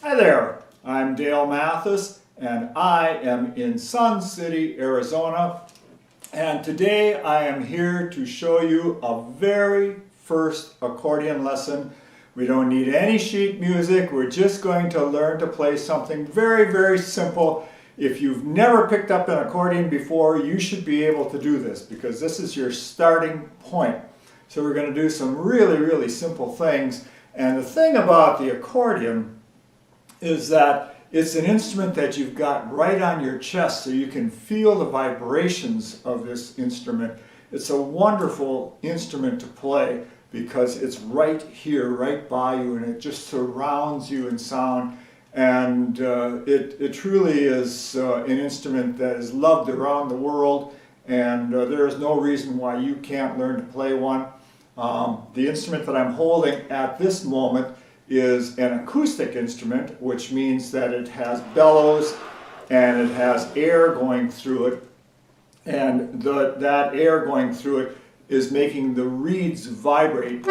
Hi there, I'm Dale Mathis and I am in Sun City, Arizona, and today I am here to show you a very first accordion lesson. We don't need any sheet music, we're just going to learn to play something very simple. If you've never picked up an accordion before, you should be able to do this because this is your starting point. So we're going to do some really simple things, and the thing about the accordion is that it's an instrument that you've got right on your chest so you can feel the vibrations of this instrument. It's a wonderful instrument to play because it's right here, right by you, and it just surrounds you in sound. And it truly is an instrument that is loved around the world, and there is no reason why you can't learn to play one. The instrument that I'm holding at this moment is an acoustic instrument, which means that it has bellows and it has air going through it, and that air going through it is making the reeds vibrate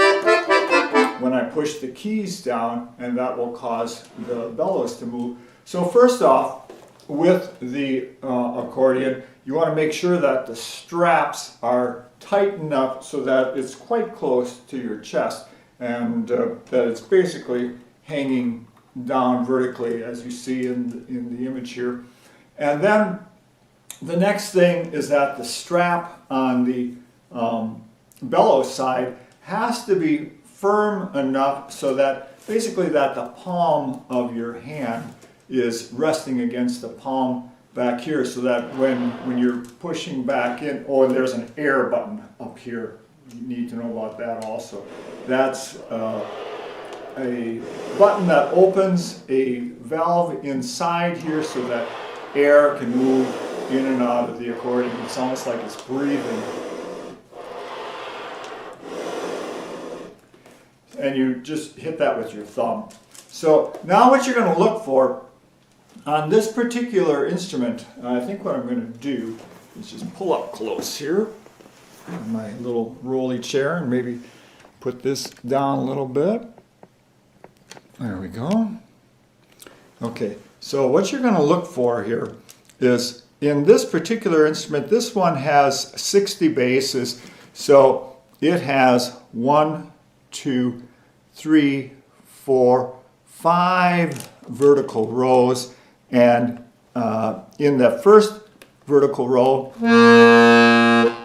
when I push the keys down, and that will cause the bellows to move. So first off, with the accordion, you want to make sure that the straps are tightened up so that it's quite close to your chest, and that it's basically hanging down vertically, as you see in the image here. And then the next thing is that the strap on the bellow side has to be firm enough so that basically that the palm of your hand is resting against the palm back here, so that when you're pushing back in, oh, and there's an air button up here. You need to know about that also. That's a button that opens a valve inside here so that air can move in and out of the accordion. It's almost like it's breathing. And you just hit that with your thumb. So now what you're going to look for on this particular instrument, I think what I'm going to do is just pull up close here in my little rolly chair and maybe put this down a little bit. There we go. Okay, so what you're going to look for here is in this particular instrument, this one has 60 basses, so it has 1, 2, 3, 4, 5 vertical rows, and in the first vertical row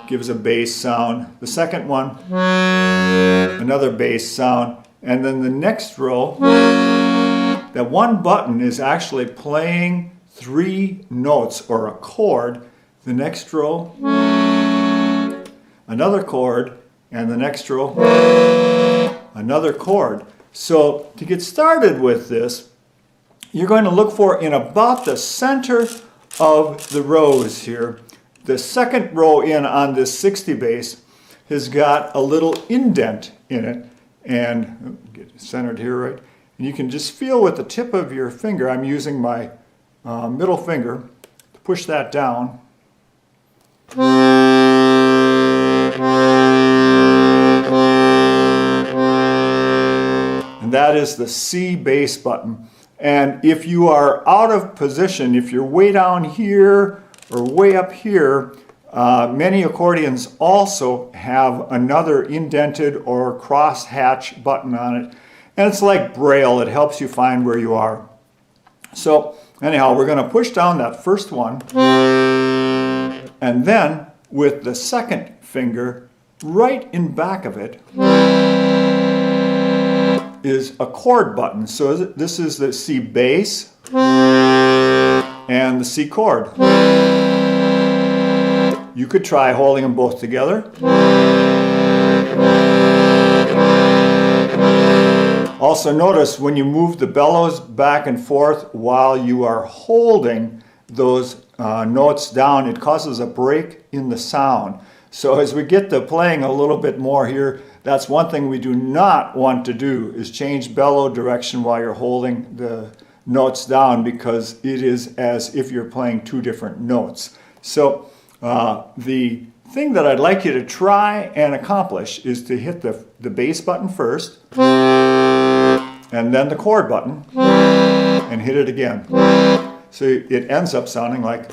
gives a bass sound. The second one, another bass sound. And then the next row, that one button is actually playing 3 notes or a chord. The next row, another chord, and the next row, another chord. So to get started with this, you're going to look for in about the center of the rows here. The second row in on this 60 bass has got a little indent in it, and get it centered here, right? And you can just feel with the tip of your finger, I'm using my middle finger to push that down. And that is the C bass button. And if you are out of position, if you're way down here or way up here, many accordions also have another indented or cross-hatch button on it. And it's like Braille, it helps you find where you are. So anyhow, we're going to push down that first one, and then with the second finger right in back of it is a chord button. So this is the C bass and the C chord. You could try holding them both together. Also notice when you move the bellows back and forth while you are holding those notes down, it causes a break in the sound. So as we get to playing a little bit more here, that's one thing we do not want to do, is change bellow direction while you're holding the notes down, because it is as if you're playing 2 different notes. So the thing that I'd like you to try and accomplish is to hit the bass button first, and then the chord button, and hit it again. So it ends up sounding like.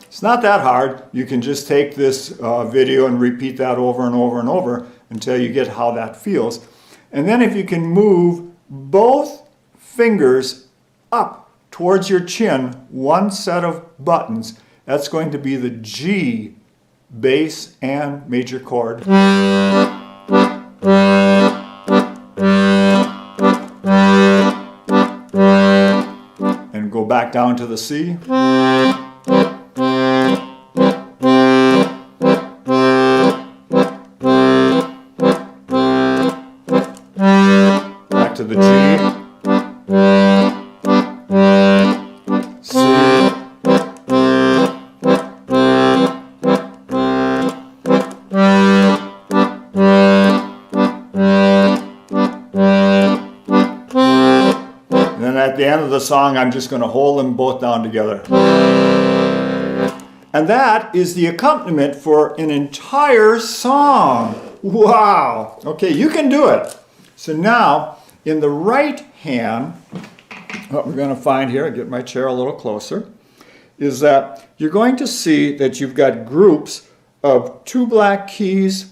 It's not that hard. You can just take this video and repeat that over and over and over until you get how that feels. And then if you can move both fingers up towards your chin, one set of buttons, that's going to be the G bass and major chord. And go back down to the C. Back to the G. C. And then at the end of the song, I'm just going to hold them both down together. And that is the accompaniment for an entire song. Wow! Okay, you can do it. So now, in the right hand, what we're going to find here, I'll get my chair a little closer, is that you're going to see that you've got groups of 2 black keys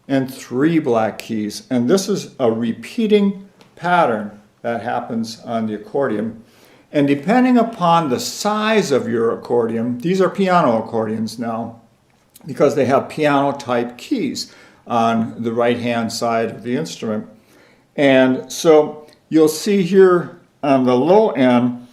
and 3 black keys. And this is a repeating pattern that happens on the accordion. And depending upon the size of your accordion, these are piano accordions now, because they have piano type keys on the right hand side of the instrument. And so you'll see here on the low end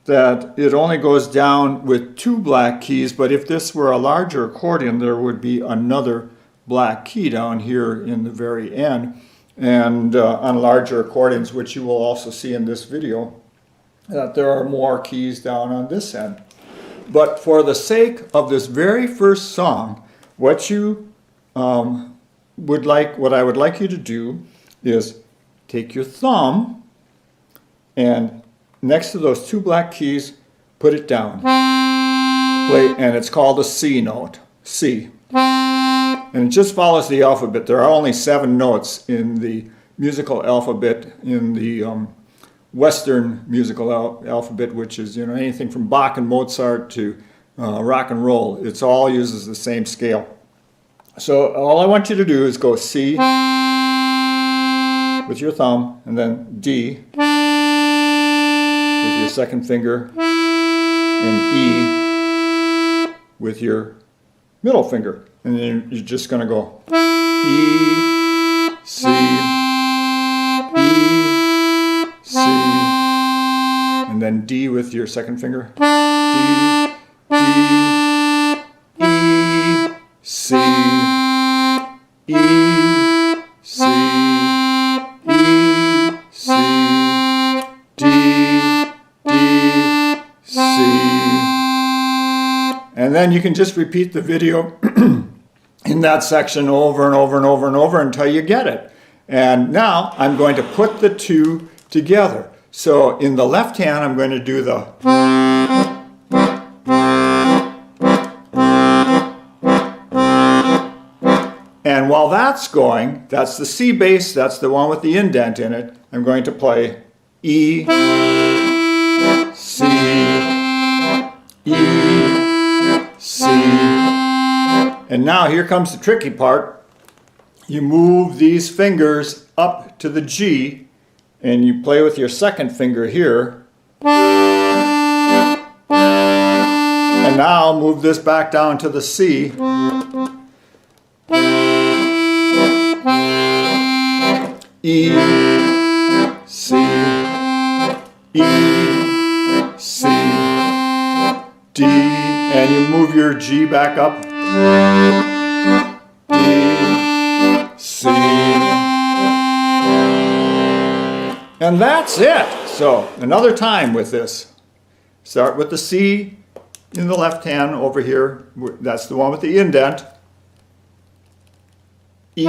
that it only goes down with 2 black keys, but if this were a larger accordion, there would be another black key down here in the very end. And on larger accordions, which you will also see in this video, that there are more keys down on this end. But for the sake of this very first song, what I would like you to do is take your thumb and next to those 2 black keys, put it down. Play, and it's called a C note, C. And it just follows the alphabet. There are only 7 notes in the musical alphabet, in the Western musical alphabet, which is, you know, anything from Bach and Mozart to rock and roll. It's all uses the same scale. So all I want you to do is go C with your thumb, and then D with your second finger, and E with your middle finger. And then you're just going to go E, C, E, C, and then D with your second finger. D, D, E, C, E, C, E, C, D, D, C. And then you can just repeat the video in that section over and over and over and over until you get it. And now I'm going to put the 2 together. So in the left hand, I'm going to do the. And while that's going, that's the C bass, that's the one with the indent in it. I'm going to play E, C, E, C. And now here comes the tricky part. You move these fingers up to the G, and you play with your second finger here. And now move this back down to the C. E, C, E, C, D, and you move your G back up. D, C. And that's it. So another time with this. Start with the C in the left hand over here. That's the one with the indent. E,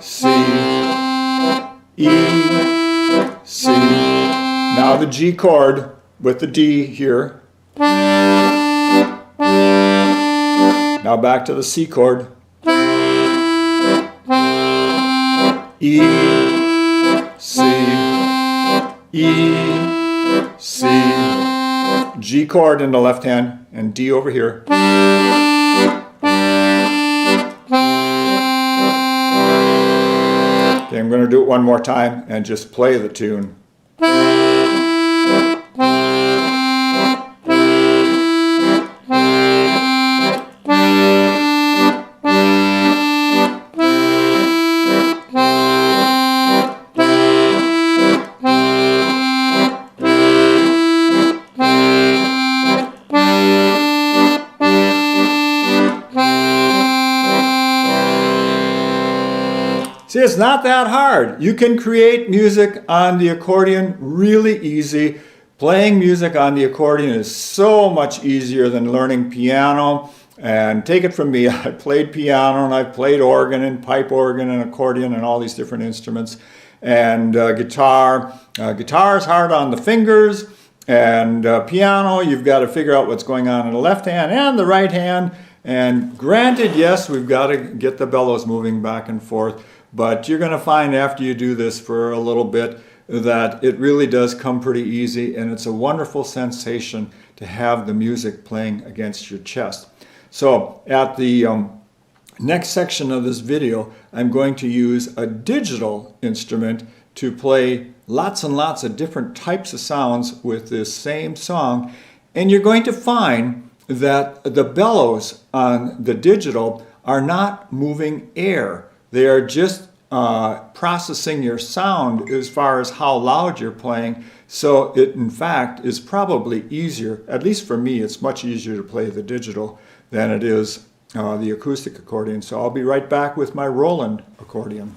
C, E, C. Now the G chord with the D here. Now back to the C chord. E, C, E, C, G chord in the left hand, and D over here. Okay, I'm going to do it one more time and just play the tune. See, it's not that hard. You can create music on the accordion really easy. Playing music on the accordion is so much easier than learning piano. And take it from me, I played piano and I've played organ and pipe organ and accordion and all these different instruments. And guitar. Guitar is hard on the fingers. And piano, you've got to figure out what's going on in the left hand and the right hand. And granted, yes, we've got to get the bellows moving back and forth. But you're going to find after you do this for a little bit that it really does come pretty easy, and it's a wonderful sensation to have the music playing against your chest. So at the next section of this video, I'm going to use a digital instrument to play lots and lots of different types of sounds with this same song. And you're going to find that the bellows on the digital are not moving air. They are just processing your sound as far as how loud you're playing. So it, in fact, is probably easier, at least for me, it's much easier to play the digital than it is the acoustic accordion. So I'll be right back with my Roland accordion.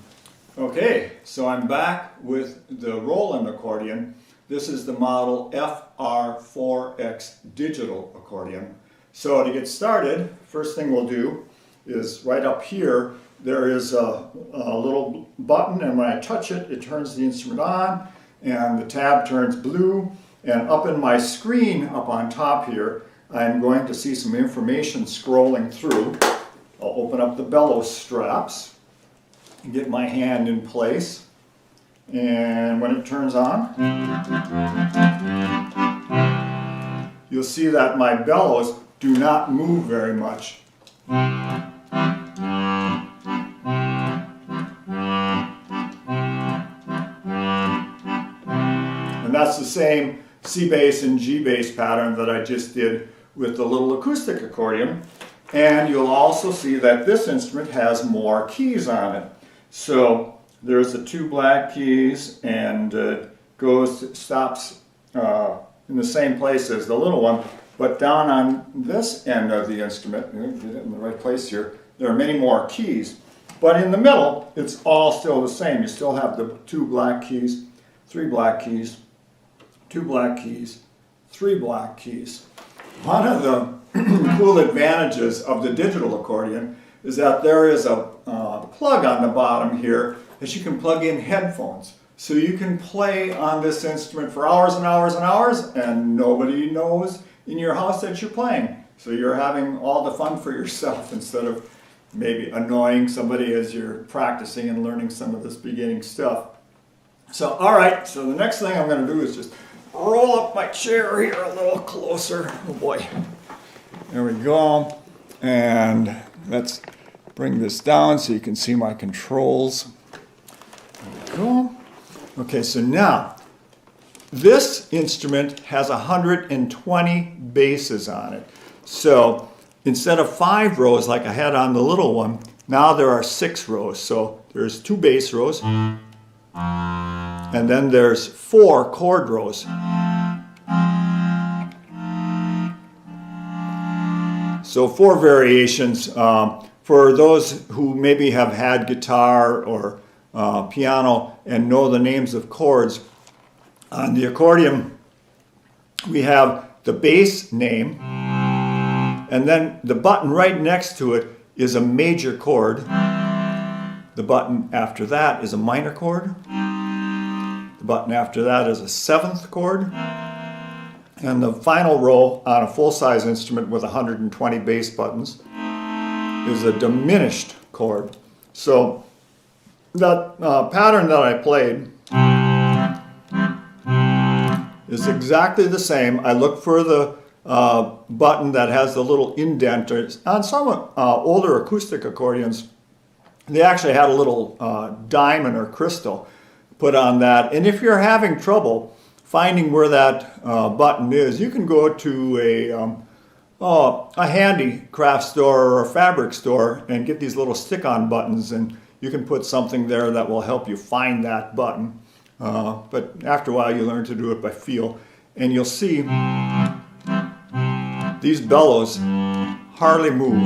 Okay, so I'm back with the Roland accordion. This is the model FR4X digital accordion. So to get started, first thing we'll do is right up here, there is a little button, and when I touch it, it turns the instrument on, and the tab turns blue. And up in my screen up on top here, I'm going to see some information scrolling through. I'll open up the bellows straps and get my hand in place. And when it turns on, you'll see that my bellows do not move very much. And that's the same C bass and G bass pattern that I just did with the little acoustic accordion. And you'll also see that this instrument has more keys on it. So there's the two black keys, and stops in the same place as the little one. But down on this end of the instrument, get it in the right place here, there are many more keys. But in the middle, it's all still the same. You still have the two black keys, three black keys, two black keys, three black keys. One of the cool advantages of the digital accordion is that there is a plug on the bottom here that you can plug in headphones. So you can play on this instrument for hours and hours and hours, and nobody knows in your house that you're playing. So you're having all the fun for yourself instead of maybe annoying somebody as you're practicing and learning some of this beginning stuff. So, all right, so the next thing I'm going to do is just roll up my chair here a little closer. Oh boy. There we go. And let's bring this down so you can see my controls. There we go. Okay, so now, this instrument has 120 basses on it. So instead of 5 rows like I had on the little one, now there are 6 rows. So there's 2 bass rows, and then there's 4 chord rows. So 4 variations. For those who maybe have had guitar or piano and know the names of chords, on the accordion we have the bass name, and then the button right next to it is a major chord. The button after that is a minor chord. The button after that is a 7th chord. And the final row on a full-size instrument with 120 bass buttons is a diminished chord. So that pattern that I played is exactly the same. I look for the button that has the little indent. On some older acoustic accordions, they actually had a little diamond or crystal put on that. And if you're having trouble finding where that button is, you can go to a handicraft store or a fabric store and get these little stick-on buttons, and you can put something there that will help you find that button. But after a while you learn to do it by feel, and you'll see these bellows hardly move.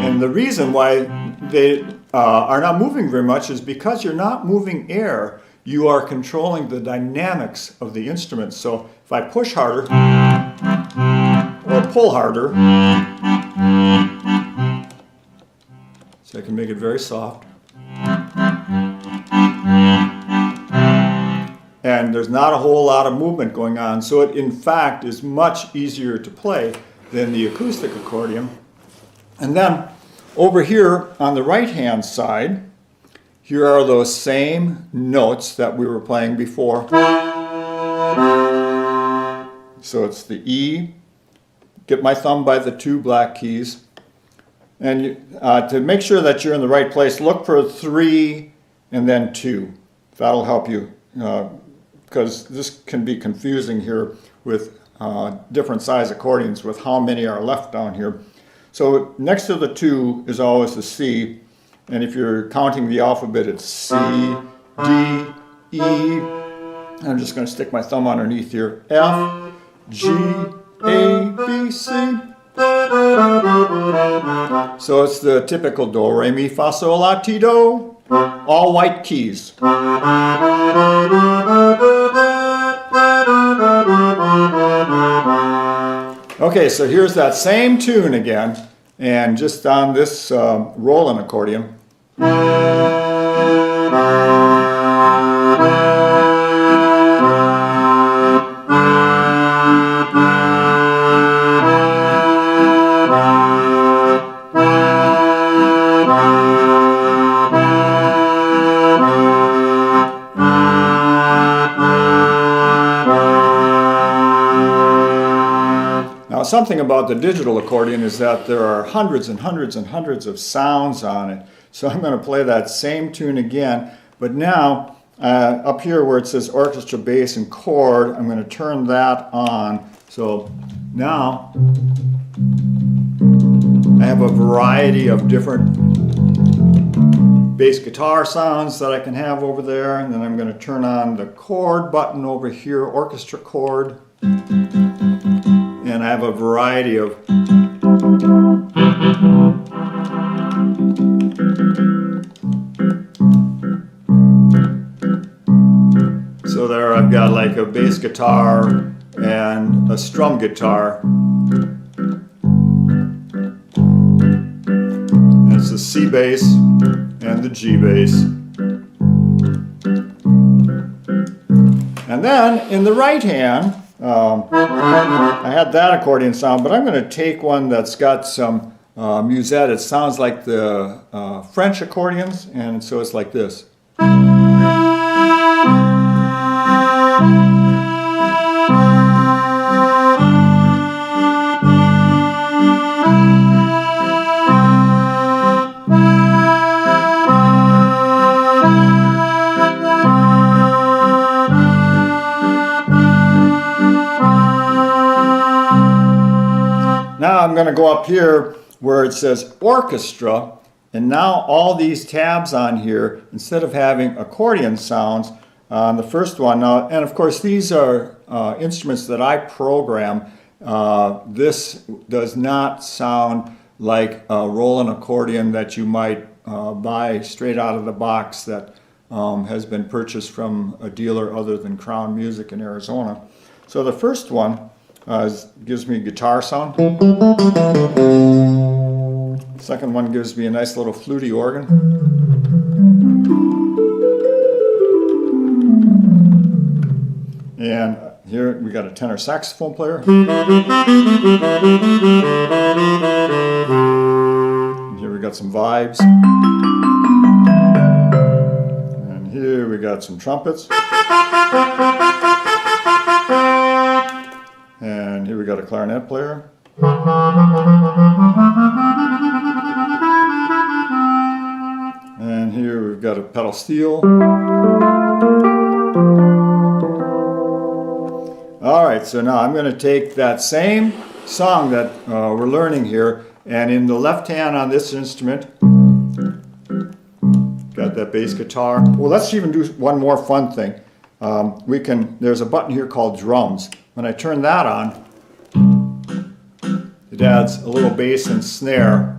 And the reason why they are not moving very much is because you're not moving air. You are controlling the dynamics of the instrument. So if I push harder or pull harder, so I can make it very soft, and there's not a whole lot of movement going on, so it in fact is much easier to play than the acoustic accordion. And then over here on the right hand side, here are those same notes that we were playing before. So it's the E, get my thumb by the two black keys, and to make sure that you're in the right place, look for 3 and then 2. That'll help you, because this can be confusing here with different size accordions with how many are left down here. So next to the 2 is always the C, and if you're counting the alphabet, it's C, D, E. I'm just going to stick my thumb underneath here. F, G, A, B, C. So it's the typical do, re, mi, fa, sol, la, ti, do. All white keys. Okay, so here's that same tune again, and just on this Roland accordion. Now, something about the digital accordion is that there are hundreds and hundreds and hundreds of sounds on it. So I'm going to play that same tune again, but now up here where it says orchestra, bass, and chord, I'm going to turn that on. So now I have a variety of different bass guitar sounds that I can have over there, and then I'm going to turn on the chord button over here, orchestra chord, and I have a variety of so there I've got like a bass guitar and a strum guitar. And it's the C bass and the G bass. And then in the right hand, I had that accordion sound, but I'm going to take one that's got some musette. It sounds like the French accordions, and so it's like this. Now I'm going to go up here where it says orchestra, and now all these tabs on here, instead of having accordion sounds on the first one, and of course these are instruments that I program. This does not sound like a Roland accordion that you might buy straight out of the box that has been purchased from a dealer other than Crown Music in Arizona. So the first one gives me guitar sound. Second one gives me a nice little fluty organ. And Here we got a tenor saxophone player. And here we got some vibes. And here we got some trumpets. And here we got a clarinet player. And here we've got a pedal steel. Alright, so now I'm going to take that same song that we're learning here, and in the left hand on this instrument, got that bass guitar. Well, let's even do one more fun thing. There's a button here called drums. When I turn that on, it adds a little bass and snare.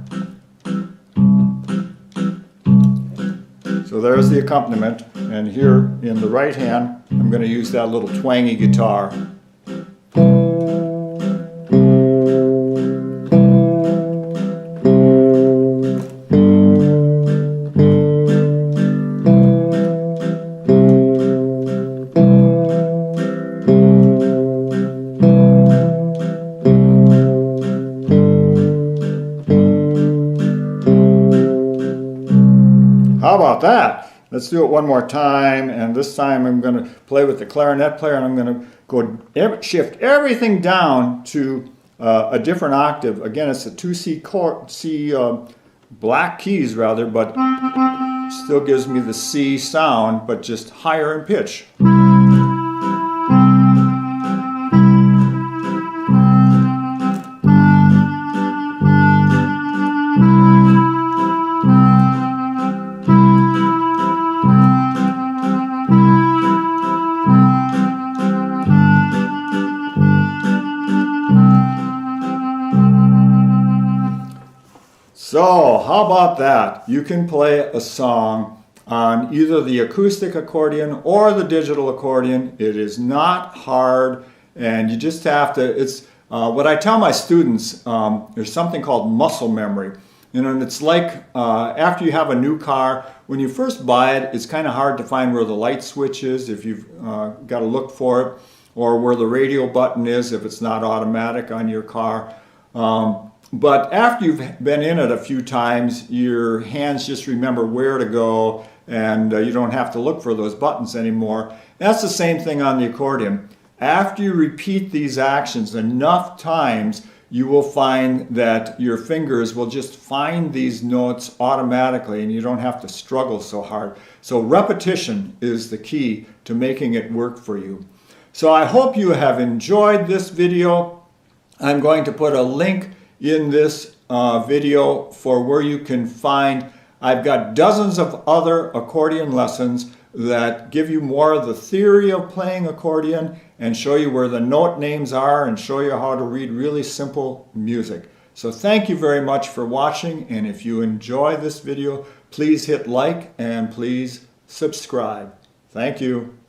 So there's the accompaniment, and here in the right hand, I'm going to use that little twangy guitar. How about that? Let's do it one more time, and this time I'm going to play with the clarinet player, and I'm going to shift everything down to a different octave. Again, it's a 2 C black keys rather, but still gives me the C sound, but just higher in pitch. So, how about that? You can play a song on either the acoustic accordion or the digital accordion. It is not hard, and you just have to, it's what I tell my students, there's something called muscle memory. You know, and it's like after you have a new car, when you first buy it, it's kind of hard to find where the light switch is if you've got to look for it, or where the radio button is if it's not automatic on your car. But after you've been in it a few times, your hands just remember where to go, and you don't have to look for those buttons anymore. That's the same thing on the accordion. After you repeat these actions enough times, you will find that your fingers will just find these notes automatically, and you don't have to struggle so hard. So repetition is the key to making it work for you. So I hope you have enjoyed this video. I'm going to put a link in this video for where you can find, I've got dozens of other accordion lessons that give you more of the theory of playing accordion and show you where the note names are and show you how to read really simple music. So thank you very much for watching, and if you enjoy this video, please hit like and please subscribe. Thank you.